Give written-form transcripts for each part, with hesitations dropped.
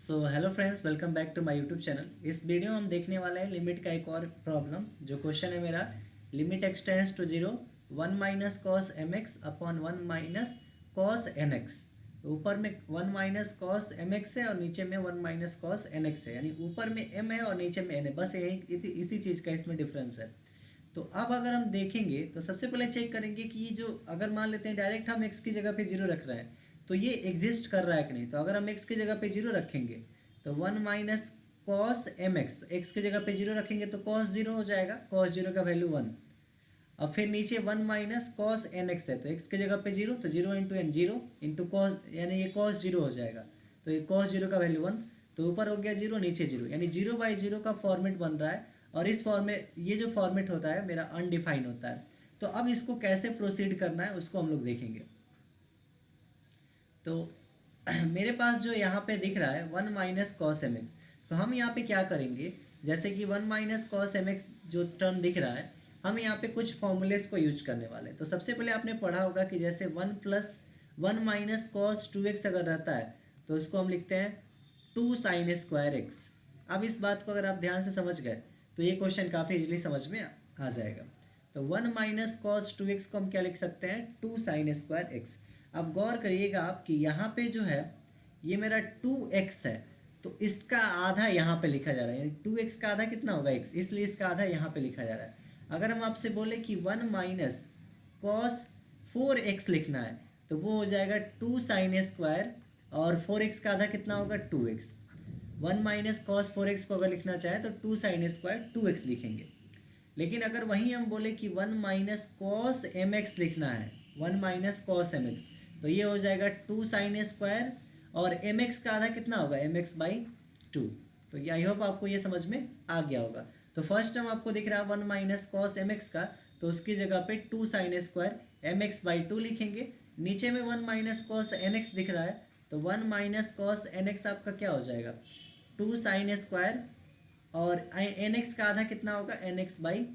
So hello friends, welcome back to my YouTube channel. इस video में हम देखने वाले हैं लिमिट का एक और प्रॉब्लम। जो क्वेश्चन है मेरा, limit x tends to zero 1 minus cos m x upon 1 minus cos n x. ऊपर में 1 माइनस कॉस एम एक्स है और नीचे में 1 माइनस कॉस एन एक्स है, यानी ऊपर में एम है और नीचे में एन है। बस यही इसी चीज़ का इसमें डिफरेंस है। तो अब अगर हम देखेंगे तो सबसे पहले चेक करेंगे कि जो अगर मान लेते हैं डायरेक्ट हम एक्स की जगह पे जीरो रख रहे हैं तो ये एग्जिस्ट कर रहा है कि नहीं। तो अगर हम एक्स की जगह पे जीरो रखेंगे तो 1 minus cos m x, x की जगह पे जीरो रखेंगे तो कॉस जीरो हो जाएगा, कॉस जीरो का वैल्यू 1। अब फिर नीचे 1 माइनस कॉस एन एक्स है तो एक्स की जगह पे जीरो, तो zero into n, zero into cos, यानी ये कॉस जीरो हो जाएगा। तो ये कॉस जीरो का वैल्यू 1, तो ऊपर हो गया जीरो नीचे जीरो, यानी जीरो बाई जीरो का फॉर्मेट बन रहा है। और इस फॉर्मेट, ये जो फॉर्मेट होता है मेरा अनडिफाइन होता है। तो अब इसको कैसे प्रोसीड करना है उसको हम लोग देखेंगे। तो मेरे पास जो यहाँ पे दिख रहा है 1 माइनस कॉस एम एक्स, तो हम यहाँ पे क्या करेंगे, जैसे कि 1 माइनस कॉस एम एक्स जो टर्म दिख रहा है, हम यहाँ पे कुछ फॉर्मूलेस को यूज करने वाले हैं। तो सबसे पहले आपने पढ़ा होगा कि जैसे 1 प्लस 1 माइनस कॉस 2x अगर रहता है तो उसको हम लिखते हैं 2 साइन स्क्वायर एक्स। अब इस बात को अगर आप ध्यान से समझ गए तो ये क्वेश्चन काफ़ी इजीली समझ में आ जाएगा। तो 1 माइनस कॉस 2x को हम क्या लिख सकते हैं, 2 साइन स्क्वायर एक्स। अब गौर करिएगा आप कि यहाँ पे जो है ये मेरा 2x है, तो इसका आधा यहाँ पे लिखा जा रहा है, यानी 2x का आधा कितना होगा x, इसलिए इसका आधा यहाँ पे लिखा जा रहा है। अगर हम आपसे बोले कि 1 माइनस कॉस 4x लिखना है तो वो हो जाएगा 2 साइन स्क्वायर, और 4x का आधा कितना होगा 2x। 1 माइनस कॉस 4x को अगर लिखना चाहे तो 2 साइन स्क्वायर 2x लिखेंगे। लेकिन अगर वहीं हम बोले कि 1 माइनस कॉस एम एक्स लिखना है, 1 माइनस कॉस एम एक्स, तो ये हो जाएगा 2 साइन स्क्वायर, और एम एक्स का आधा कितना होगा, एम एक्स बाई 2। तो ये आई होप आपको ये समझ में आ गया होगा। तो फर्स्ट टर्म आपको दिख रहा है 1 माइनस कॉस एम एक्स का, तो उसकी जगह पे 2 sine square m x by 2 लिखेंगे। नीचे में 1 माइनस कॉस एन एक्स दिख रहा है, तो 1 माइनस कॉस एन एक्स आपका क्या हो जाएगा, 2 साइन स्क्वायर, और एन एक्स का आधा कितना होगा, एन एक्स बाई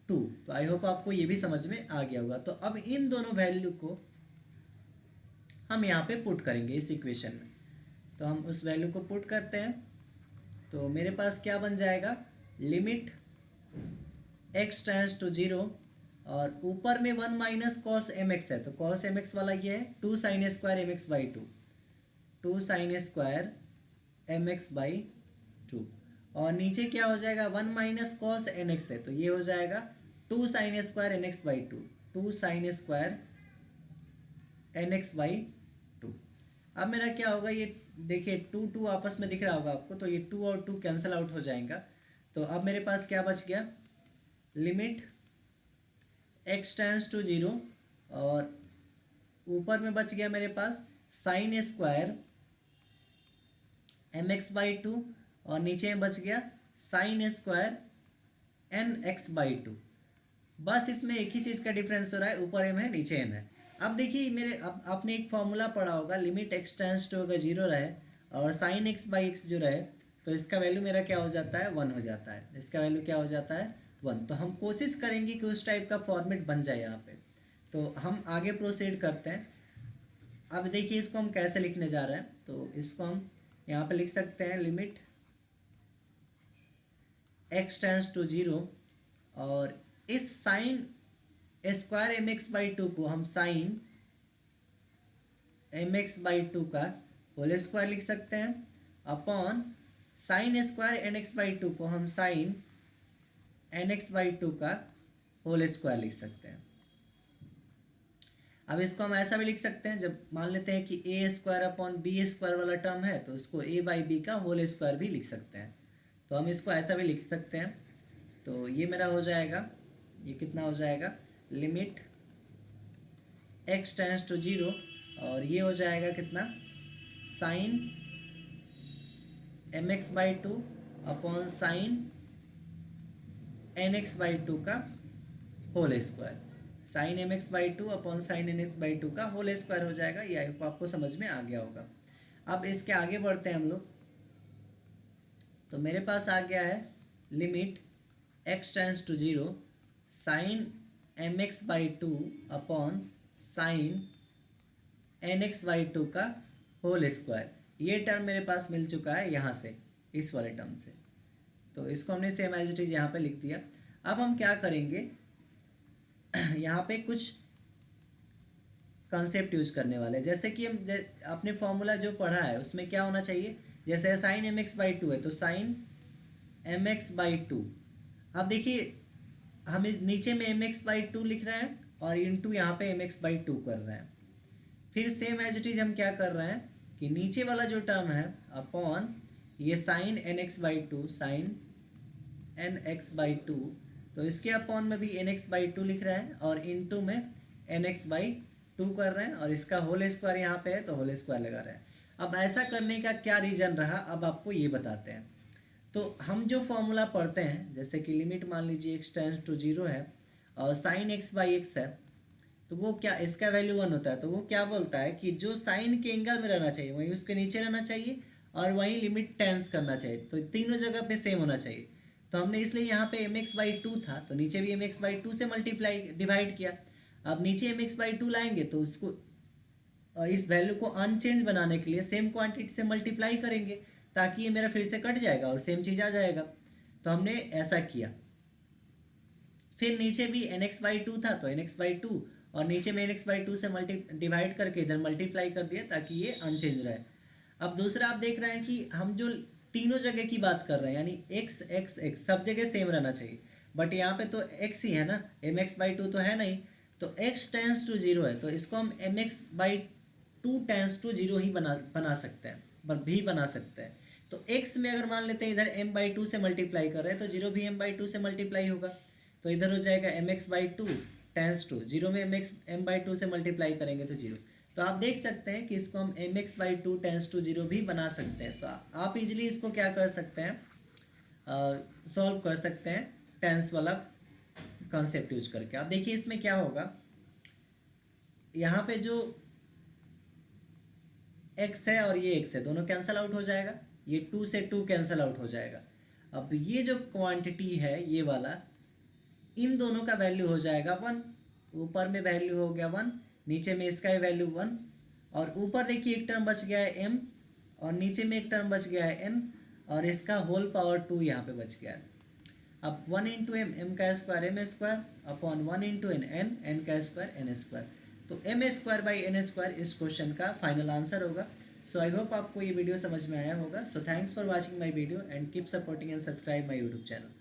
2। तो आई होप आपको ये भी समझ में आ गया होगा। तो अब इन दोनों वैल्यू को हम यहाँ पे पुट करेंगे इस इक्वेशन में। तो हम उस वैल्यू को पुट करते हैं, तो मेरे पास क्या बन जाएगा, limit x tends to zero, और ऊपर में 1 माइनस कॉस एम एक्स है तो कॉस एम एक्स वाला ये है 2 sine square m x by 2, 2 sine square m x by 2। और नीचे क्या हो जाएगा, 1 माइनस कॉस एन एक्स है तो ये हो जाएगा 2 sine square n x by 2, 2 sine square n x by 2। अब मेरा क्या होगा, ये देखिए 2 2 आपस में दिख रहा होगा आपको, तो ये 2 और 2 कैंसिल आउट हो जाएगा। तो अब मेरे पास क्या बच गया, limit x tends to zero, और ऊपर में बच गया मेरे पास sine square m x by 2, और नीचे में बच गया sine square n x by 2। बस इसमें एक ही चीज़ का डिफरेंस हो रहा है, ऊपर एम है नीचे एन है। अब देखिए मेरे, अब आपने एक फॉर्मूला पढ़ा होगा, लिमिट एक्स टेंड्स टू अगर जीरो रहे और साइन एक्स बाई एक्स जो रहे तो इसका वैल्यू मेरा क्या हो जाता है, 1 हो जाता है। इसका वैल्यू क्या हो जाता है, 1। तो हम कोशिश करेंगे कि उस टाइप का फॉर्मेट बन जाए यहाँ पे। तो हम आगे प्रोसीड करते हैं। अब देखिए इसको हम कैसे लिखने जा रहे हैं, तो इसको हम यहाँ पे लिख सकते हैं limit x tends to zero, और इस sine square m x by 2 को हम साइन एम एक्स बाई 2 का होल स्क्वायर लिख सकते हैं, upon sine square n x by 2 को हम साइन एन एक्स बाई 2 का होल स्क्वायर लिख सकते हैं। अब इसको हम ऐसा भी लिख सकते हैं, जब मान लेते हैं कि ए स्क्वायर अपॉन बी स्क्वायर वाला टर्म है तो इसको ए बाई बी का होल स्क्वायर भी लिख सकते हैं। तो हम इसको ऐसा भी लिख सकते हैं। तो ये मेरा हो जाएगा, ये कितना हो जाएगा, limit x tends to zero, और ये हो जाएगा कितना, sine m x by 2 upon sine n x by 2 का whole square, sine m x by 2 upon sine n x by 2 का होल स्क्वायर हो जाएगा। ये आपको समझ में आ गया होगा। अब इसके आगे बढ़ते हैं हम लोग। तो मेरे पास आ गया है limit x tends to zero, sine m x by 2 upon sine n x by 2 का होल स्क्वायर। ये टर्म मेरे पास मिल चुका है यहाँ से, इस वाले टर्म से, तो इसको हमने सेम एज इट इज यहाँ पे लिख दिया। अब हम क्या करेंगे, यहाँ पे कुछ कंसेप्ट यूज करने वाले हैं। जैसे कि हम आपने फॉर्मूला जो पढ़ा है उसमें क्या होना चाहिए, जैसे sine m x by two है तो sine m x by two. अब देखिए हम इस नीचे में एम एक्स बाई टू लिख रहे हैं और इंटू यहाँ पे एम एक्स बाई टू कर रहे हैं। फिर सेम एज इट इज हम क्या कर रहे हैं कि नीचे वाला जो टर्म है अपॉन ये sine n x by two, sine n x by two, तो इसके अपॉन में भी एन एक्स बाई टू लिख रहे हैं और इनटू में एन एक्स बाई टू कर रहे हैं और इसका होल स्क्वायर यहाँ पे है तो होल स्क्वायर लगा रहे हैं। अब ऐसा करने का क्या रीजन रहा, अब आपको ये बताते हैं। तो हम जो फॉर्मूला पढ़ते हैं, जैसे कि लिमिट मान लीजिए एक्स टेंड्स टू जीरो है और साइन एक्स बाई एक्स है, तो वो क्या, इसका वैल्यू वन होता है, तो वो क्या बोलता है कि जो साइन के एंगल में रहना चाहिए वहीं उसके नीचे रहना चाहिए और वहीं लिमिट टेंस करना चाहिए, तो तीनों जगह पे सेम होना चाहिए। तो हमने इसलिए यहाँ पे एम एक्स बाई टू था तो नीचे भी एम एक्स बाई टू से मल्टीप्लाई डिवाइड किया। अब नीचे एम एक्स बाई टू लाएंगे तो उसको इस वैल्यू को अनचेंज बनाने के लिए सेम क्वांटिटी से मल्टीप्लाई करेंगे ताकि ये मेरा फिर से कट जाएगा और सेम चीज़ आ जाएगा। तो हमने ऐसा किया। फिर नीचे भी एन एक्स बाई टू था तो एन एक्स बाई टू और नीचे में एन एक्स बाई टू से डिवाइड करके इधर मल्टीप्लाई कर दिया ताकि ये अनचेंज रहे। अब दूसरा आप देख रहे हैं कि हम जो तीनों जगह की बात कर रहे हैं यानी एक्स एक्स एक्स सब जगह सेम रहना चाहिए, बट यहाँ पे तो एक्स ही है ना, एम एक्स बाई टू तो है नहीं, तो एक्स टेंस टू जीरो है तो इसको हम m x by two tends to zero ही बना सकते हैं, भी बना सकते हैं। तो एक्स में अगर मान लेते हैं इधर एम बाई टू से मल्टीप्लाई कर रहे हैं तो जीरो भी एम बाई टू से मल्टीप्लाई होगा, तो इधर हो जाएगा m x by two tends to zero में एम बाई टू से मल्टीप्लाई करेंगे तो जीरो। तो आप देख सकते हैं कि इसको हम m x by two tends to zero भी बना सकते हैं। तो आप इजीली इसको क्या कर सकते हैं, सॉल्व कर सकते हैं टेंस वाला कॉन्सेप्ट यूज करके। आप देखिए इसमें क्या होगा, यहाँ पे जो x है और ये x है दोनों कैंसल आउट हो जाएगा, ये टू से टू कैंसल आउट हो जाएगा। अब ये जो क्वांटिटी है ये वाला, इन दोनों का वैल्यू हो जाएगा वन, ऊपर में वैल्यू हो गया वन, नीचे में इसका ही वैल्यू वन, और ऊपर देखिए एक टर्म बच गया है m और नीचे में एक टर्म बच गया है n और इसका होल पावर टू यहाँ पे बच गया है। अब वन इंटू एम, एम का square m square upon one into n, n का स्क्वायर एन स्क्वायर, तो m square by n square इस क्वेश्चन का फाइनल आंसर होगा। सो आई होप आपको ये वीडियो समझ में आया होगा। So thanks for watching my video and keep supporting and subscribe my YouTube channel.